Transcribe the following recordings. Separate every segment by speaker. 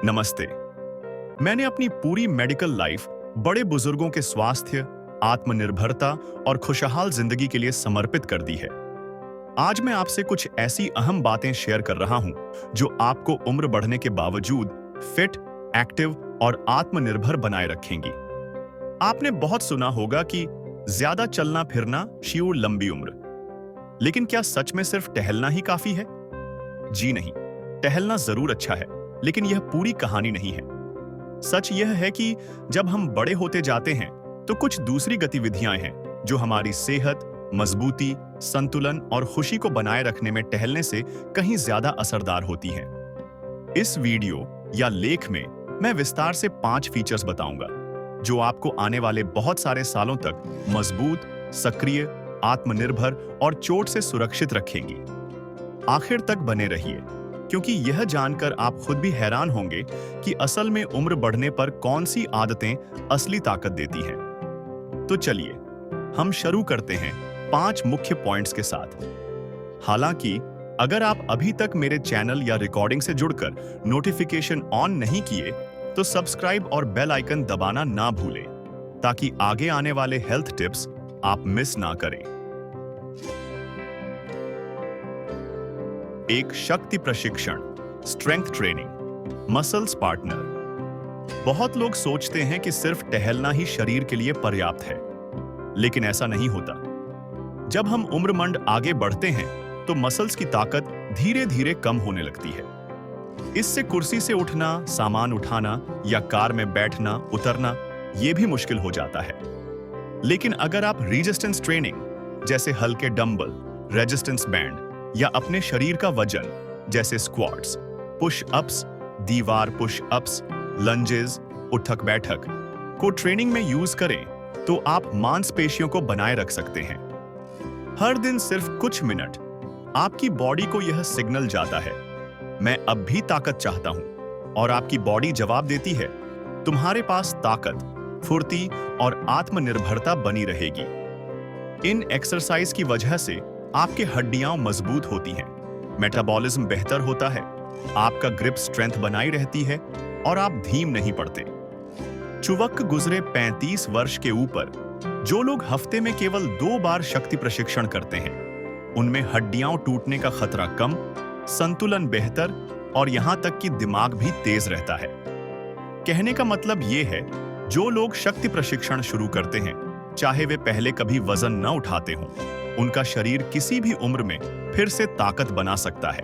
Speaker 1: नमस्ते। मैंने अपनी पूरी मेडिकल लाइफ बड़े बुजुर्गों के स्वास्थ्य, आत्मनिर्भरता और खुशहाल जिंदगी के लिए समर्पित कर दी है। आज मैं आपसे कुछ ऐसी अहम बातें शेयर कर रहा हूं जो आपको उम्र बढ़ने के बावजूद फिट, एक्टिव और आत्मनिर्भर बनाए रखेंगी। आपने बहुत सुना होगा कि ज्यादा चलना फिरना शिव लंबी उम्र। लेकिन क्या सच में सिर्फ टहलना ही काफी है? जी नहीं, टहलना जरूर अच्छा है, लेकिन यह पूरी कहानी नहीं है। सच यह है कि जब हम बड़े होते जाते हैं तो कुछ दूसरी गतिविधियां हैं जो हमारी सेहत, मजबूती, संतुलन और खुशी को बनाए रखने में टहलने से कहीं ज्यादा असरदार होती हैं। इस वीडियो या लेख में मैं विस्तार से 5 फीचर्स बताऊंगा जो आपको आने वाले बहुत सारे सालों तक मजबूत, सक्रिय, आत्मनिर्भर और चोट से सुरक्षित रखेंगी। आखिर तक बने रहिए, क्योंकि यह जानकर आप खुद भी हैरान होंगे कि असल में उम्र बढ़ने पर कौन सी आदतें असली ताकत देती हैं। तो चलिए हम शुरू करते हैं 5 मुख्य पॉइंट्स के साथ। हालांकि अगर आप अभी तक मेरे चैनल या रिकॉर्डिंग से जुड़कर नोटिफिकेशन ऑन नहीं किए तो सब्सक्राइब और बेल आइकन दबाना ना भूलें, ताकि आगे आने वाले हेल्थ टिप्स आप मिस ना करें। एक शक्ति प्रशिक्षण, स्ट्रेंथ ट्रेनिंग, मसल्स पार्टनर। बहुत लोग सोचते हैं कि सिर्फ टहलना ही शरीर के लिए पर्याप्त है, लेकिन ऐसा नहीं होता। जब हम उम्रमंड आगे बढ़ते हैं तो मसल्स की ताकत धीरे धीरे कम होने लगती है। इससे कुर्सी से उठना, सामान उठाना या कार में बैठना उतरना यह भी मुश्किल हो जाता है। लेकिन अगर आप रेजिस्टेंस ट्रेनिंग जैसे हल्के डंबल, रेजिस्टेंस बैंड या अपने शरीर का वजन जैसे स्क्वाट्स, पुश अप्स, दीवार पुश अप्स, लंजेस, उठक बैठक को ट्रेनिंग में यूज करें तो आप मांसपेशियों को बनाए रख सकते हैं। हर दिन सिर्फ कुछ मिनट आपकी बॉडी को यह सिग्नल जाता है, मैं अब भी ताकत चाहता हूं, और आपकी बॉडी जवाब देती है, तुम्हारे पास ताकत, फुर्ती और आत्मनिर्भरता बनी रहेगी। इन एक्सरसाइज की वजह से आपके हड्डियां मजबूत होती हैं, मेटाबॉलिज्म बेहतर होता है, आपका ग्रिप स्ट्रेंथ बनाई रहती है और आप धीम नहीं पड़ते। चुवक गुजरे 35 वर्ष के ऊपर जो लोग हफ्ते में केवल 2 बार शक्ति प्रशिक्षण करते हैं, उनमें हड्डियां टूटने का खतरा कम, संतुलन बेहतर और यहां तक कि दिमाग भी तेज रहता है। कहने का मतलब यह है, जो लोग शक्ति प्रशिक्षण शुरू करते हैं, चाहे वे पहले कभी वजन न उठाते हों, उनका शरीर किसी भी उम्र में फिर से ताकत बना सकता है।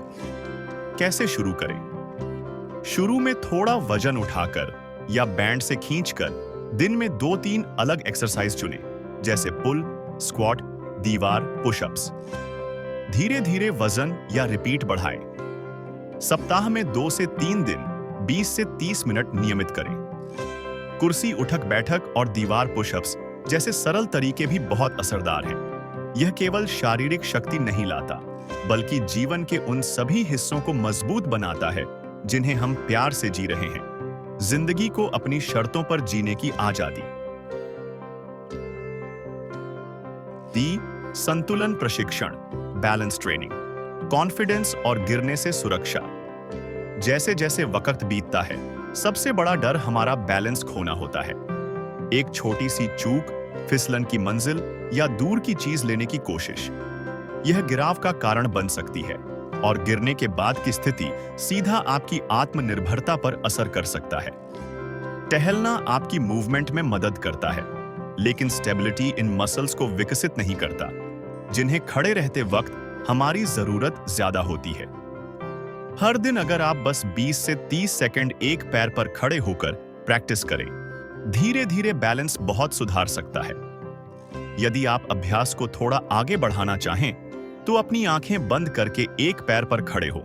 Speaker 1: कैसे शुरू करें? शुरू में थोड़ा वजन उठाकर या बैंड से खींचकर दिन में 2-3 अलग एक्सरसाइज चुनें, जैसे पुल, स्क्वाट, दीवार, पुशअप्स। धीरे धीरे वजन या रिपीट बढ़ाएं। सप्ताह में 2 से 3 दिन 20 से 30 मिनट नियमित करें। कुर्सी उठक बैठक और दीवार पुशअप्स जैसे सरल तरीके भी बहुत असरदार हैं। यह केवल शारीरिक शक्ति नहीं लाता, बल्कि जीवन के उन सभी हिस्सों को मजबूत बनाता है जिन्हें हम प्यार से जी रहे हैं। जिंदगी को अपनी शर्तों पर जीने की आजादी। संतुलन प्रशिक्षण, बैलेंस ट्रेनिंग, कॉन्फिडेंस और गिरने से सुरक्षा। जैसे जैसे वक्त बीतता है, सबसे बड़ा डर हमारा बैलेंस खोना होता है। एक छोटी सी चूक, फिसलन की मंजिल या दूर की चीज लेने की कोशिश, यह गिराव का कारण बन सकती है, और गिरने के बाद की स्थिति सीधा आपकी आत्मनिर्भरता पर असर कर सकता है। टहलना आपकी मूवमेंट में मदद करता है, लेकिन स्टेबिलिटी इन मसल्स को विकसित नहीं करता, जिन्हें खड़े रहते वक्त हमारी जरूरत ज्यादा होती है। हर दिन अगर आप बस 20 से 30 सेकंड एक पैर पर खड़े होकर प्रैक्टिस करें, धीरे धीरे बैलेंस बहुत सुधार सकता है। यदि आप अभ्यास को थोड़ा आगे बढ़ाना चाहें, तो अपनी आंखें बंद करके एक पैर पर खड़े हो।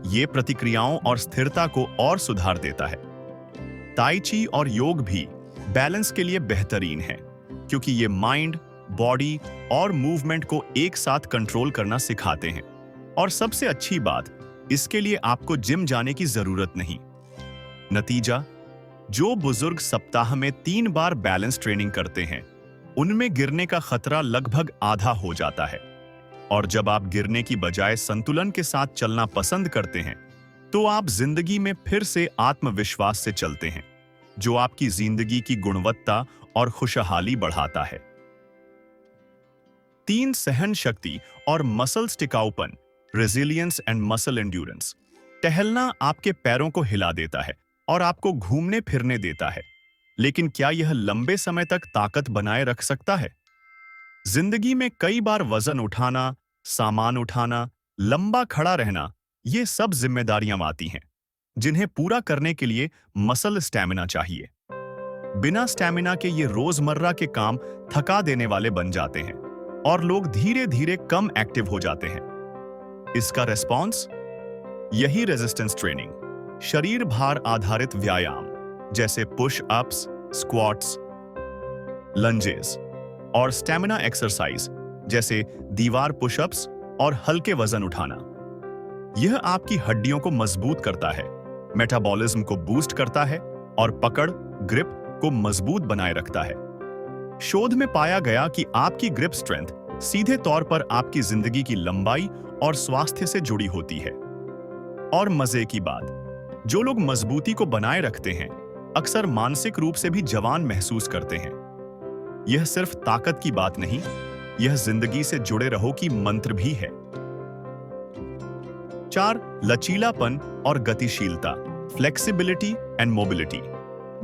Speaker 1: यह प्रतिक्रियाओं और स्थिरता को और सुधार देता है। ताई ची और योग भी बैलेंस के लिए बेहतरीन है, क्योंकि ये माइंड, बॉडी और मूवमेंट को एक साथ कंट्रोल करना सिखाते हैं। और सबसे अच्छी बात, इसके लिए आपको जिम जाने की जरूरत नहीं। नतीजा, जो बुजुर्ग सप्ताह में 3 बार बैलेंस ट्रेनिंग करते हैं, उनमें गिरने का खतरा लगभग आधा हो जाता है। और जब आप गिरने की बजाय संतुलन के साथ चलना पसंद करते हैं, तो आप जिंदगी में फिर से आत्मविश्वास से चलते हैं, जो आपकी जिंदगी की गुणवत्ता और खुशहाली बढ़ाता है। 3 सहन शक्ति और मसल्स टिकाऊपन, रेजिलियंस एंड मसल एंड्योरेंस। टहलना आपके पैरों को हिला देता है और आपको घूमने फिरने देता है, लेकिन क्या यह लंबे समय तक ताकत बनाए रख सकता है? जिंदगी में कई बार वजन उठाना, सामान उठाना, लंबा खड़ा रहना, ये सब जिम्मेदारियां आती हैं, जिन्हें पूरा करने के लिए मसल स्टैमिना चाहिए। बिना स्टैमिना के ये रोजमर्रा के काम थका देने वाले बन जाते हैं और लोग धीरे धीरे कम एक्टिव हो जाते हैं। इसका रेस्पॉन्स? यही रेजिस्टेंस ट्रेनिंग, शरीर भार आधारित व्यायाम जैसे पुश अप्स, स्क्वाट्स, लंजेस और स्टैमिना एक्सरसाइज जैसे दीवार पुशअप्स और हल्के वजन उठाना। यह आपकी हड्डियों को मजबूत करता है, मेटाबॉलिज्म को बूस्ट करता है और पकड़, ग्रिप को मजबूत बनाए रखता है। शोध में पाया गया कि आपकी ग्रिप स्ट्रेंथ सीधे तौर पर आपकी जिंदगी की लंबाई और स्वास्थ्य से जुड़ी होती है। और मजे की बात, जो लोग मजबूती को बनाए रखते हैं अक्सर मानसिक रूप से भी जवान महसूस करते हैं। यह सिर्फ ताकत की बात नहीं, यह जिंदगी से जुड़े रहो की मंत्र भी है। 4 लचीलापन और गतिशीलता, फ्लेक्सिबिलिटी एंड मोबिलिटी।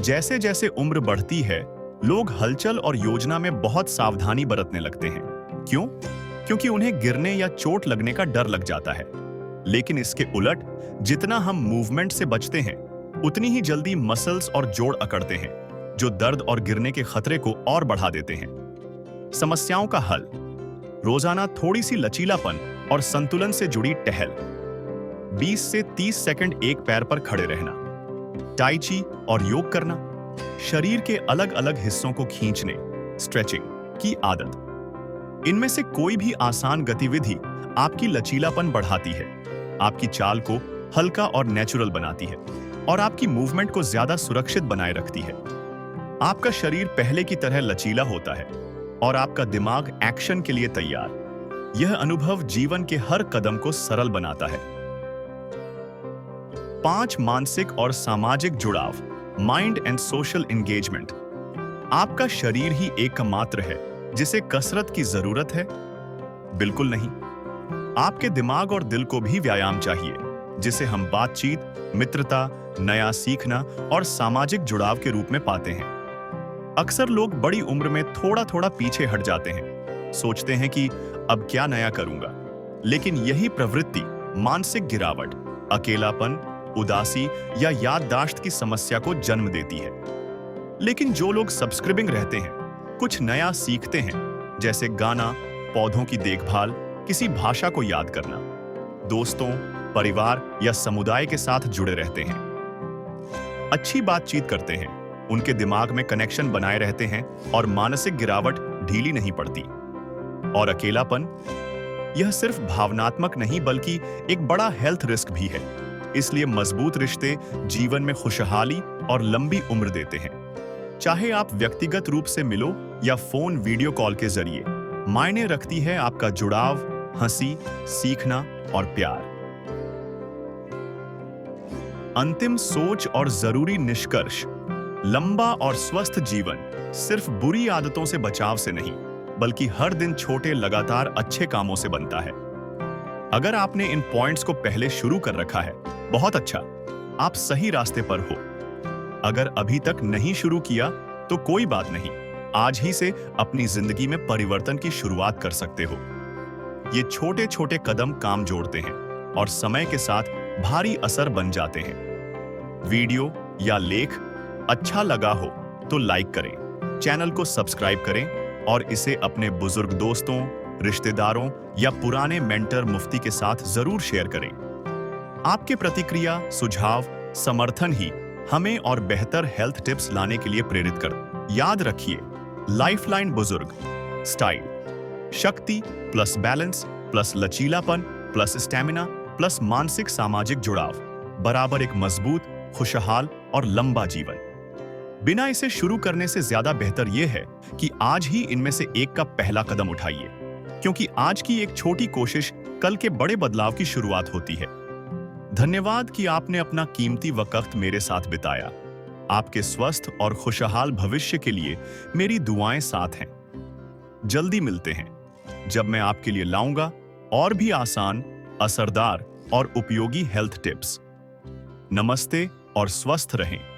Speaker 1: जैसे जैसे उम्र बढ़ती है, लोग हलचल और योजना में बहुत सावधानी बरतने लगते हैं। क्यों? क्योंकि उन्हें गिरने या चोट लगने का डर लग जाता है। लेकिन इसके उलट, जितना हम मूवमेंट से बचते हैं, उतनी ही जल्दी मसल्स और जोड़ अकड़ते हैं, जो दर्द और गिरने के खतरे को और बढ़ा देते हैं। समस्याओं का हल: रोजाना थोड़ी सी लचीलापन और संतुलन से जुड़ी टहल, 20 से 30 सेकंड एक पैर पर खड़े रहना, टाई ची और योग करना, शरीर के अलग अलग हिस्सों को खींचने, स्ट्रेचिंग की आदत। इनमें से कोई भी आसान गतिविधि आपकी लचीलापन बढ़ाती है, आपकी चाल को हल्का और नेचुरल बनाती है और आपकी मूवमेंट को ज्यादा सुरक्षित बनाए रखती है। आपका शरीर पहले की तरह लचीला होता है और आपका दिमाग एक्शन के लिए तैयार। यह अनुभव जीवन के हर कदम को सरल बनाता है। 5 मानसिक और सामाजिक जुड़ाव, माइंड एंड सोशल एंगेजमेंट। आपका शरीर ही एकमात्र है जिसे कसरत की जरूरत है? बिल्कुल नहीं। आपके दिमाग और दिल को भी व्यायाम चाहिए, जिसे हम बातचीत, मित्रता, नया सीखना और सामाजिक जुड़ाव के रूप में पाते हैं। अक्सर लोग बड़ी उम्र में थोड़ा थोड़ा पीछे हट जाते हैं, सोचते हैं कि अब क्या नया करूंगा। लेकिन यही प्रवृत्ति मानसिक गिरावट, अकेलापन, उदासी या याददाश्त की समस्या को जन्म देती है। लेकिन जो लोग सब्सक्राइबिंग रहते हैं, कुछ नया सीखते हैं, जैसे गाना, पौधों की देखभाल, किसी भाषा को याद करना, दोस्तों, परिवार या समुदाय के साथ जुड़े रहते हैं, अच्छी बातचीत करते हैं, उनके दिमाग में कनेक्शन बनाए रहते हैं और मानसिक गिरावट ढीली नहीं पड़ती। और अकेलापन, यह सिर्फ भावनात्मक नहीं बल्कि एक बड़ा हेल्थ रिस्क भी है। इसलिए मजबूत रिश्ते जीवन में खुशहाली और लंबी उम्र देते हैं। चाहे आप व्यक्तिगत रूप से मिलो या फोन वीडियो कॉल के जरिए, मायने रखती है आपका जुड़ाव, हंसी, सीखना और प्यार। अंतिम सोच और जरूरी निष्कर्ष: लंबा और स्वस्थ जीवन सिर्फ बुरी आदतों से बचाव से नहीं, बल्कि हर दिन छोटे लगातार अच्छे कामों से बनता है। अगर आपने इन पॉइंट्स को पहले शुरू कर रखा है, बहुत अच्छा, आप सही रास्ते पर हो। अगर अभी तक नहीं शुरू किया तो कोई बात नहीं, आज ही से अपनी जिंदगी में परिवर्तन की शुरुआत कर सकते हो। ये छोटे छोटे कदम काम जोड़ते हैं और समय के साथ भारी असर बन जाते हैं। वीडियो या लेख अच्छा लगा हो तो लाइक करें, चैनल को सब्सक्राइब करें और इसे अपने बुजुर्ग दोस्तों, रिश्तेदारों या पुराने मेंटर मुफ्ती के साथ जरूर शेयर करें। आपके प्रतिक्रिया, सुझाव, समर्थन ही हमें और बेहतर हेल्थ टिप्स लाने के लिए प्रेरित कर। याद रखिए, लाइफलाइन बुजुर्ग स्टाइल, शक्ति प्लस बैलेंस प्लस लचीलापन प्लस स्टैमिना प्लस मानसिक सामाजिक जुड़ाव बराबर एक मजबूत, खुशहाल और लंबा जीवन। बिना इसे शुरू करने से ज्यादा बेहतर यह है कि आज ही इनमें से एक का पहला कदम उठाइए, क्योंकि आज की एक छोटी कोशिश कल के बड़े बदलाव की शुरुआत होती है। धन्यवाद कि आपने अपना कीमती वक्त मेरे साथ बिताया। आपके स्वस्थ और खुशहाल भविष्य के लिए मेरी दुआएं साथ हैं। जल्दी मिलते हैं, जब मैं आपके लिए लाऊंगा और भी आसान, असरदार और उपयोगी हेल्थ टिप्स। नमस्ते और स्वस्थ रहें।